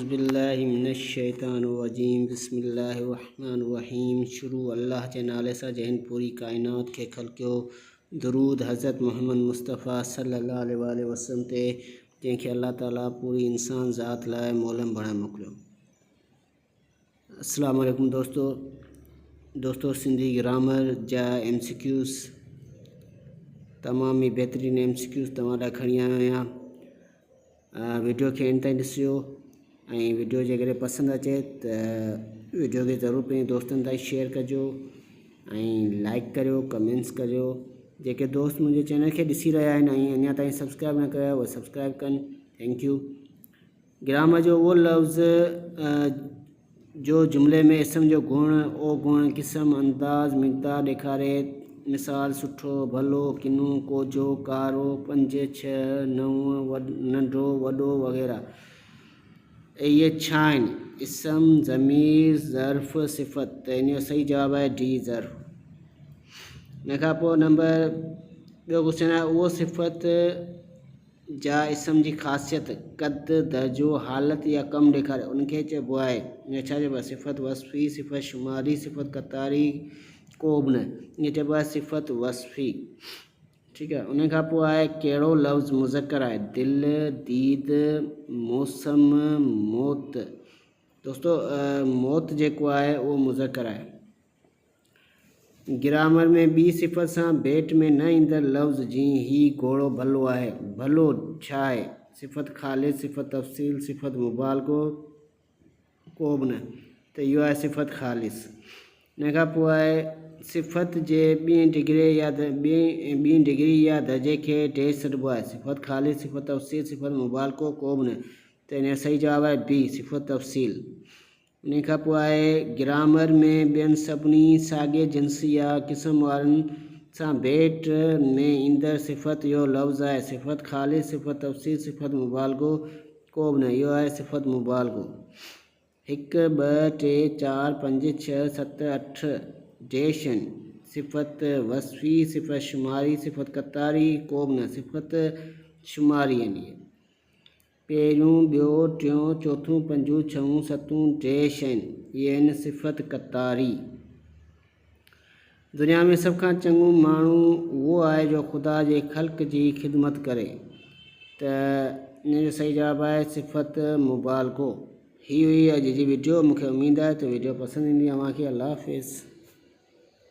औज़ुबिल्लाहिमिनश्शैतानिर्रजीम बिस्मिल्लाहिर्रहमानिर्रहीम। शुरू अल्लाह जे नाले सां जंहिं पूरी काइनात खे ख़लक़ियो। दुरूद हज़रत मोहम्मद मुस्तफ़ा सल्लल्लाहु अलैहि वसल्लम ते जंहिंखे अल्लाह ताला पूरी इंसान ज़ात लाइ मोलम बणाए मोकिलियो। अस्सलामु अलैकुम दोस्तों सिंधी ग्रामर जा MCQs तमाम ही बेहतरीन MCQs तव्हां लाइ खणी आयो आहियां। वीडियो खे एंड ताईं ॾिसियो ऐं वीडियो जेकॾहिं पसंदि अचे त वीडियो खे ज़रूरु पंहिंजे दोस्तनि ताईं शेयर कजो ऐं लाइक करियो, कमेंट्स करियो। जेके दोस्त मुंहिंजे चैनल खे ॾिसी रहिया आहिनि ऐं अञा ताईं सब्सक्राइब न कयो आहे उहे सब्सक्राइब कनि। Thank U. ग्रामर जो उहो लफ़्ज़ जो जुमिले में इसम जो गुण ओ गुण क़िस्म अंदाज़ मिक़दार ॾेखारे। मिसाल सुठो, भलो, किनो, कोजो, कारो, 5, 6, 9, नंढो, वॾो वग़ैरह। इहे छा आहिनि? इसम, ज़मीर, ज़र्फ़, सिफ़त। त इन जो सही जवाबु आहे डी ज़र्फ़। इन खां पोइ नंबर ॿियो क्वेश्चन आहे उहो सिफ़त जा इसम जी ख़ासियत, क़द, दर्जो, हालत या कमु ॾेखारे उनखे चइबो आहे। इन छा चइबो आहे? सिफ़त वस्फ़ी, सिफ़त शुमारी, सिफ़त क़तारी, को बि न। ईअं चइबो आहे सिफ़त वस्फ़ी। ठीकु आहे। उन खां पोइ आहे कहिड़ो लफ़्ज़ मुज़क्कर आहे? दिल, दीद, मौसम, मौत। दोस्तों मौत जेको आहे उहो मुज़क्कर आहे। ग्रामर में ॿी सिफ़त सां भेट में न ईंदड़ लफ़्ज़ जीअं ही घोड़ो भलो आहे। भलो छा आहे? सिफ़त ख़ालिस, सिफ़त तफ़सील, सिफ़त मुबालगो, को बि न। त इहो आहे सिफ़त ख़ालिस। इन खां पोइ आहे सिफ़त जे ॿीं डिग्री या दर्जे खे ॾेई सॾिबो आहे। सिफ़त ख़ालिस, सिफ़त तफ़सील, सिफ़त मुबालगो, को बि न। त इन जो सही जवाबु आहे बी सिफ़त तफ़सील। इन खां पोइ आहे ग्रामर में ॿियनि सभिनी साॻिए जिन्स या क़िस्म वारनि सां भेट में ईंदड़ सिफ़त जो लफ़्ज़ आहे। सिफ़त ख़ालिस, सिफ़त तफ़सील, सिफ़त मुबालगो, को बि न। इहो आहे सिफ़त मुबालगो। 1, 2, 3, 4, 5, 6, 7, 8 डैश आहिनि। सिफ़त वस्फ़ी, सिफ़त शुमारी, सिफ़त क़तारी, को बि न। सिफ़त शुमारी आहिनि इहे। पहिरियों, ॿियों, टियों, चोथों, 5, 6, 7 डैश आहिनि। इहे आहिनि सिफ़त क़तारी। दुनिया में सभ खां चङो माण्हू उहो आहे जो ख़ुदा जे ख़ल्क़ जी ख़िदमत करे। त इन जो सही जवाबु आहे सिफ़त मुबालगो। ही हुई अॼु जी वीडियो। मूंखे उमेदु आहे त वीडियो पसंदि ईंदी। अव्हांखे अल्लाह हाफ़िज़।